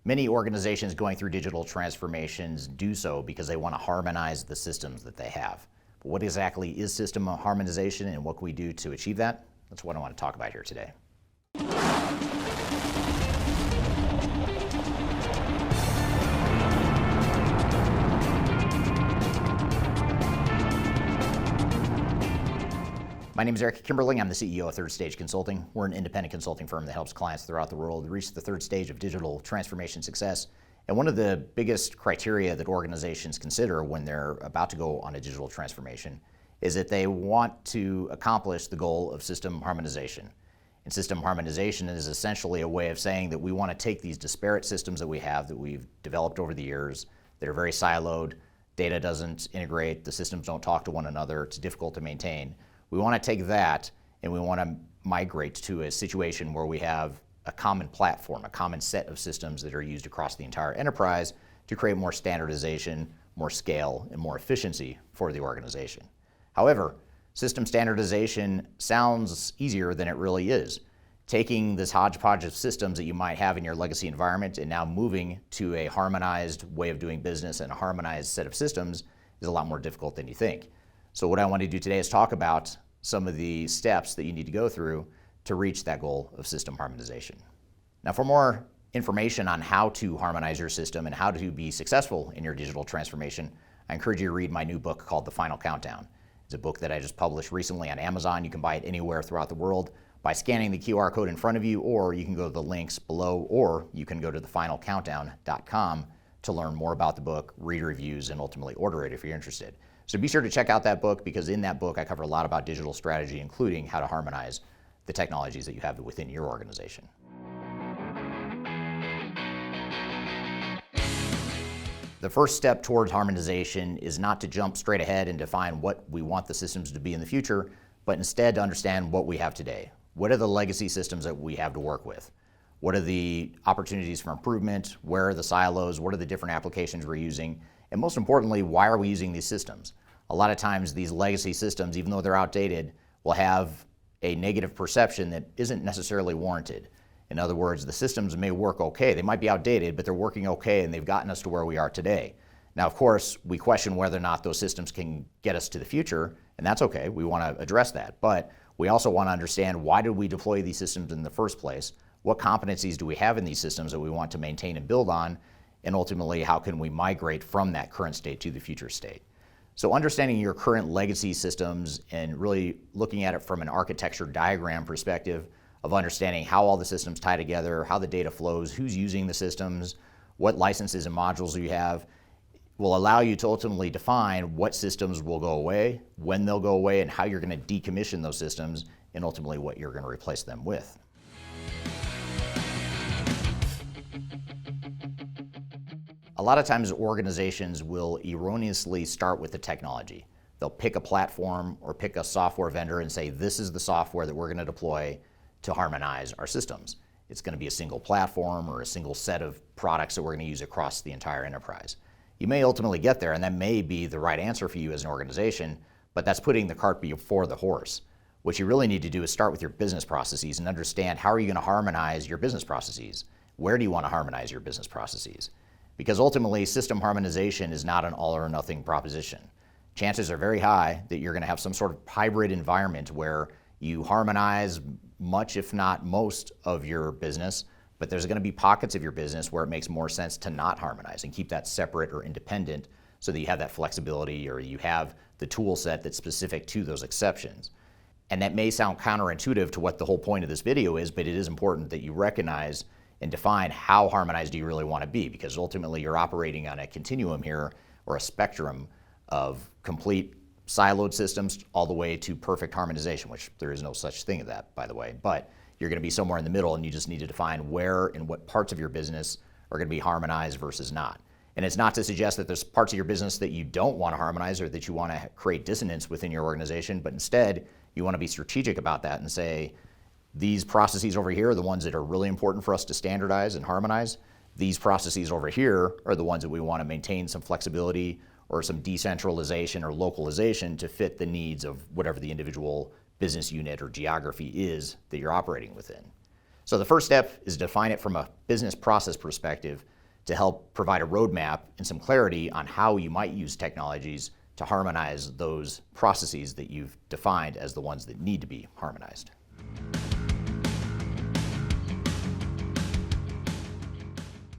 Many organizations going through digital transformations do so because they want to harmonize the systems that they have. But what exactly is system harmonization and what can we do to achieve that? That's what I want to talk about here today. My name is Eric Kimberling. I'm the CEO of Third Stage Consulting. We're an independent consulting firm that helps clients throughout the world reach the third stage of digital transformation success. And one of the biggest criteria that organizations consider when they're about to go on a digital transformation is that they want to accomplish the goal of system harmonization. And system harmonization is essentially a way of saying that we want to take these disparate systems that we have that we've developed over the years that are very siloed, data doesn't integrate, the systems don't talk to one another, it's difficult to maintain. We want to take that and we want to migrate to a situation where we have a common platform, a common set of systems that are used across the entire enterprise to create more standardization, more scale, and more efficiency for the organization. However, system standardization sounds easier than it really is. Taking this hodgepodge of systems that you might have in your legacy environment and now moving to a harmonized way of doing business and a harmonized set of systems is a lot more difficult than you think. So what I want to do today is talk about some of the steps that you need to go through to reach that goal of system harmonization. Now, for more information on how to harmonize your system and how to be successful in your digital transformation, I encourage you to read my new book called The Final Countdown. It's a book that I just published recently on Amazon. You can buy it anywhere throughout the world by scanning the QR code in front of you, or you can go to the links below, or you can go to thefinalcountdown.com to learn more about the book, read reviews, and ultimately order it if you're interested. So be sure to check out that book, because in that book I cover a lot about digital strategy, including how to harmonize the technologies that you have within your organization. The first step towards harmonization is not to jump straight ahead and define what we want the systems to be in the future, but instead to understand what we have today. What are the legacy systems that we have to work with? What are the opportunities for improvement? Where are the silos? What are the different applications we're using? And most importantly, why are we using these systems? A lot of times these legacy systems, even though they're outdated, will have a negative perception that isn't necessarily warranted. In other words, the systems may work okay. They might be outdated, but they're working okay and they've gotten us to where we are today. Now, of course, we question whether or not those systems can get us to the future, and that's okay. We want to address that. But we also want to understand, why did we deploy these systems in the first place? What competencies do we have in these systems that we want to maintain and build on? And ultimately, how can we migrate from that current state to the future state? So understanding your current legacy systems and really looking at it from an architecture diagram perspective of understanding how all the systems tie together, how the data flows, who's using the systems, what licenses and modules you have, will allow you to ultimately define what systems will go away, when they'll go away, and how you're going to decommission those systems, and ultimately what you're going to replace them with. A lot of times organizations will erroneously start with the technology. They'll pick a platform or pick a software vendor and say, this is the software that we're going to deploy to harmonize our systems. It's going to be a single platform or a single set of products that we're going to use across the entire enterprise. You may ultimately get there, and that may be the right answer for you as an organization, but that's putting the cart before the horse. What you really need to do is start with your business processes and understand, how are you going to harmonize your business processes? Where do you want to harmonize your business processes? Because ultimately, system harmonization is not an all or nothing proposition. Chances are very high that you're going to have some sort of hybrid environment where you harmonize much, if not most, of your business, but there's going to be pockets of your business where it makes more sense to not harmonize and keep that separate or independent, so that you have that flexibility, or you have the tool set that's specific to those exceptions. And that may sound counterintuitive to what the whole point of this video is, but it is important that you recognize and define how harmonized do you really want to be, because ultimately you're operating on a continuum here, or a spectrum of complete siloed systems all the way to perfect harmonization, which there is no such thing as that, by the way. But you're going to be somewhere in the middle, and you just need to define where and what parts of your business are going to be harmonized versus not. And it's not to suggest that there's parts of your business that you don't want to harmonize or that you want to create dissonance within your organization, but instead you want to be strategic about that and say, these processes over here are the ones that are really important for us to standardize and harmonize. These processes over here are the ones that we want to maintain some flexibility or some decentralization or localization to fit the needs of whatever the individual business unit or geography is that you're operating within. So the first step is define it from a business process perspective to help provide a roadmap and some clarity on how you might use technologies to harmonize those processes that you've defined as the ones that need to be harmonized.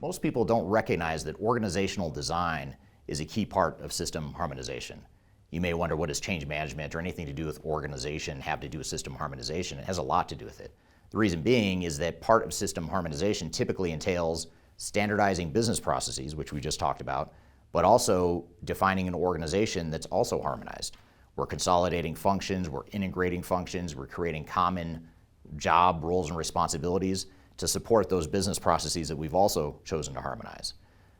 Most people don't recognize that organizational design is a key part of system harmonization. You may wonder, what does change management or anything to do with organization have to do with system harmonization? It has a lot to do with it. The reason being is that part of system harmonization typically entails standardizing business processes, which we just talked about, but also defining an organization that's also harmonized. We're consolidating functions, we're integrating functions, we're creating common job roles and responsibilities to support those business processes that we've also chosen to harmonize.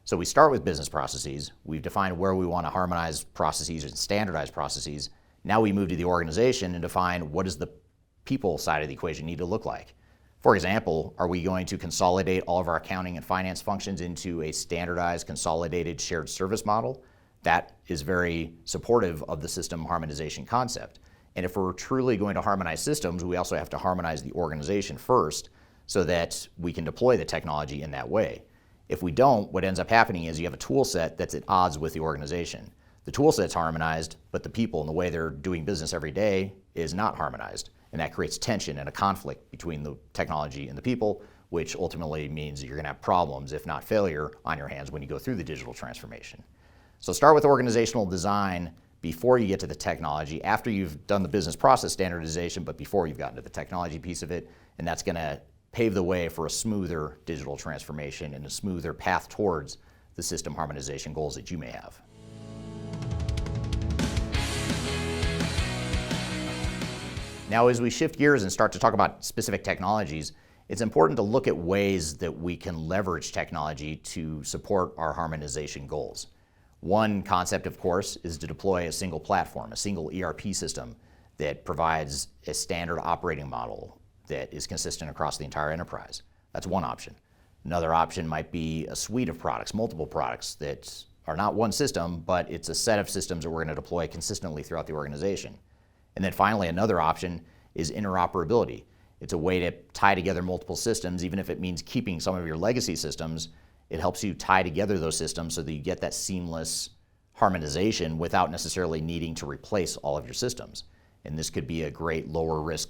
So we start with business processes. We've defined where we want to harmonize processes and standardize processes. Now we move to the organization and define what does the people side of the equation need to look like. For example, are we going to consolidate all of our accounting and finance functions into a standardized, consolidated, shared service model? That is very supportive of the system harmonization concept. And if we're truly going to harmonize systems, we also have to harmonize the organization first so that we can deploy the technology in that way. If we don't, what ends up happening is you have a tool set that's at odds with the organization. The tool set's harmonized, but the people and the way they're doing business every day is not harmonized. And that creates tension and a conflict between the technology and the people, which ultimately means you're going to have problems, if not failure, on your hands when you go through the digital transformation. So start with organizational design before you get to the technology, after you've done the business process standardization, but before you've gotten to the technology piece of it, and that's going to pave the way for a smoother digital transformation and a smoother path towards the system harmonization goals that you may have. Now, as we shift gears and start to talk about specific technologies, it's important to look at ways that we can leverage technology to support our harmonization goals. One concept, of course, is to deploy a single platform, a single ERP system that provides a standard operating model that is consistent across the entire enterprise. That's one option. Another option might be a suite of products, multiple products that are not one system, but it's a set of systems that we're going to deploy consistently throughout the organization. And then finally, another option is interoperability. It's a way to tie together multiple systems, even if it means keeping some of your legacy systems. It helps you tie together those systems so that you get that seamless harmonization without necessarily needing to replace all of your systems. And this could be a great lower risk,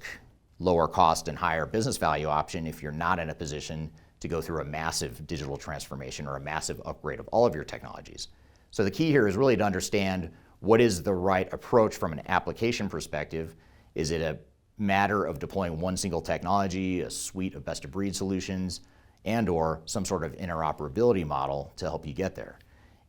lower cost, and higher business value option if you're not in a position to go through a massive digital transformation or a massive upgrade of all of your technologies. So the key here is really to understand what is the right approach from an application perspective. Is it a matter of deploying one single technology, a suite of best-of-breed solutions, and or some sort of interoperability model to help you get there?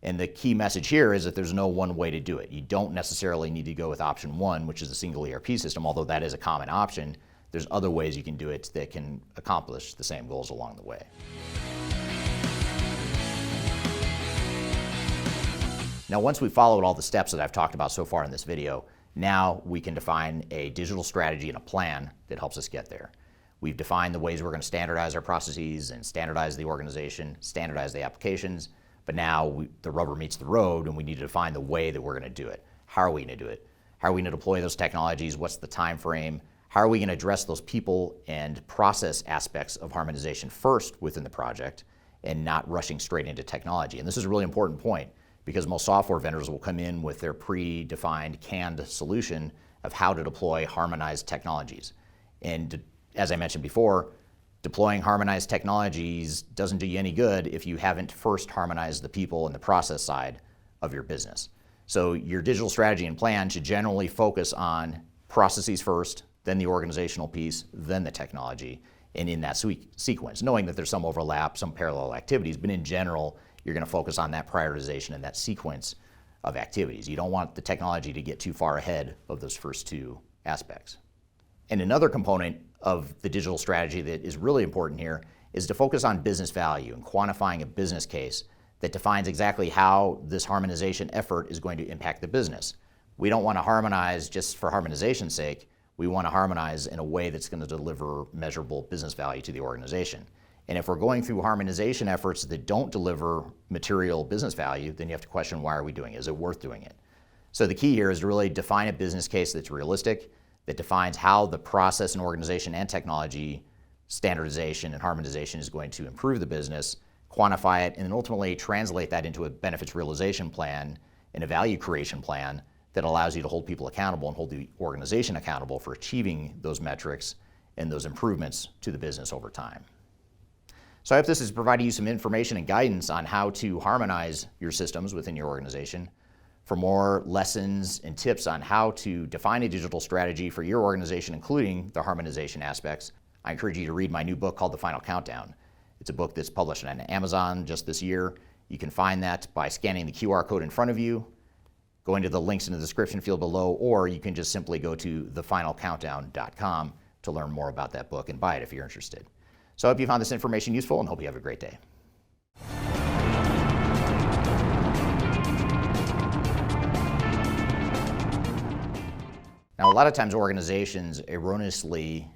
And the key message here is that there's no one way to do it. You don't necessarily need to go with option one, which is a single ERP system, although that is a common option. There's other ways you can do it that can accomplish the same goals along the way. Now, once we've followed all the steps that I've talked about so far in this video, now we can define a digital strategy and a plan that helps us get there. We've defined the ways we're going to standardize our processes and standardize the organization, standardize the applications, but now the rubber meets the road and we need to define the way that we're going to do it. How are we going to do it? How are we going to deploy those technologies? What's the time frame? How are we going to address those people and process aspects of harmonization first within the project and not rushing straight into technology? And this is a really important point because most software vendors will come in with their predefined canned solution of how to deploy harmonized technologies. And as I mentioned before, deploying harmonized technologies doesn't do you any good if you haven't first harmonized the people and the process side of your business. So your digital strategy and plan should generally focus on processes first, then the organizational piece, then the technology, and in that sequence, knowing that there's some overlap, some parallel activities, but in general, you're going to focus on that prioritization and that sequence of activities. You don't want the technology to get too far ahead of those first two aspects. And another component of the digital strategy that is really important here is to focus on business value and quantifying a business case that defines exactly how this harmonization effort is going to impact the business. We don't want to harmonize just for harmonization's sake. We want to harmonize in a way that's going to deliver measurable business value to the organization. And if we're going through harmonization efforts that don't deliver material business value, then you have to question, why are we doing it? Is it worth doing it? So the key here is to really define a business case that's realistic, that defines how the process and organization and technology standardization and harmonization is going to improve the business, quantify it, and then ultimately translate that into a benefits realization plan and a value creation plan that allows you to hold people accountable and hold the organization accountable for achieving those metrics and those improvements to the business over time. So I hope this is providing you some information and guidance on how to harmonize your systems within your organization. For more lessons and tips on how to define a digital strategy for your organization, including the harmonization aspects, I encourage you to read my new book called The Final Countdown. It's a book that's published on Amazon just this year. You can find that by scanning the QR code in front of you, going to the links in the description field below, or you can just simply go to thefinalcountdown.com to learn more about that book and buy it if you're interested. So I hope you found this information useful and hope you have a great day. Now, a lot of times organizations erroneously,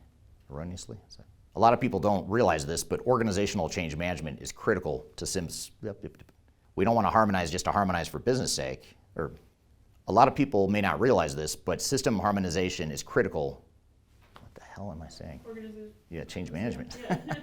a lot of people don't realize this, but organizational change management is critical to SIMS. We don't want to harmonize just to harmonize for business sake, or a lot of people may not realize this, but system harmonization is critical. What the hell am I saying? Organization. Yeah, change management. Yeah.